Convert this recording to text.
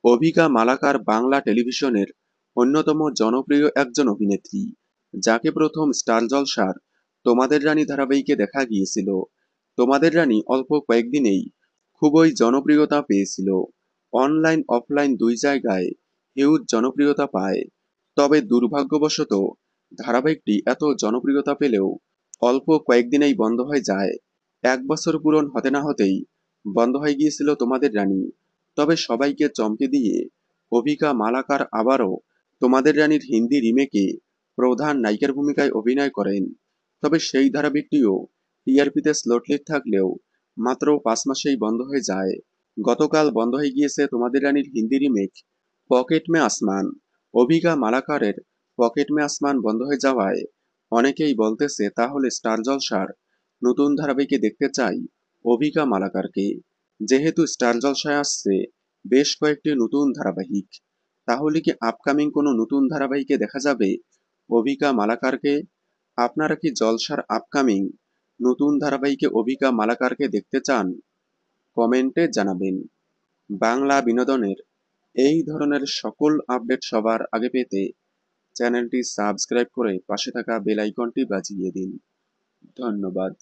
অভিকা মালাকার বাংলা টেলিভিশনের অন্যতম জনপ্রিয় একজন অভিনেত্রী, যাকে প্রথম স্টার জলসার তোমাদের রানী ধারাবাহিকে দেখা গিয়েছিল। তোমাদের রানী অল্প কয়েকদিনেই খুবই জনপ্রিয়তা পেয়েছিল। অনলাইন অফলাইন দুই জায়গায় হিউজ জনপ্রিয়তা পায়। তবে দুর্ভাগ্যবশত ধারাবাহিকটি এত জনপ্রিয়তা পেলেও অল্প কয়েকদিনেই বন্ধ হয়ে যায়। 1 বছর পূরণ হতে না হতেই বন্ধ হয়ে গিয়েছিল তোমাদের রানী। তবে সবাইকে চমকে দিয়ে অভিকা মালাকার আবারও তোমাদের রানীর হিন্দি রিমেকে প্রধান নায়িকার ভূমিকায় অভিনয় করেন। তবে সেই ধারাবাহিকটিও টিআরপিতে স্লটলিট থাকলেও মাত্র 5 মাসেই বন্ধ হয়ে যায়। গতকাল বন্ধ হয়ে গিয়েছে তোমাদের রানীর হিন্দি রিমেক পকেট মে আসমান। অভিকা মালাকারের পকেট মে আসমান বন্ধ হয়ে যাওয়ায় অনেকেই বলতেছে তাহলে স্টার জলসার নতুন ধারাবাহিকে দেখতে চাই অভিকা মালাকারকে। যেহেতু স্টার জলসায় আসছে বেশ কয়েকটি নতুন ধারাবাহিক, তাহলে কি আপকামিং কোনো নতুন ধারাবাহিকে দেখা যাবে অভিকা মালাকারকে? আপনারা কি জলসার আপকামিং নতুন ধারাবাহিকে অভিকা মালাকারকে দেখতে চান? কমেন্টে জানাবেন। বাংলা বিনোদনের এই ধরনের সকল আপডেট সবার আগে পেতে চ্যানেলটি সাবস্ক্রাইব করে পাশে থাকা বেল আইকনটি বাজিয়ে দিন। ধন্যবাদ।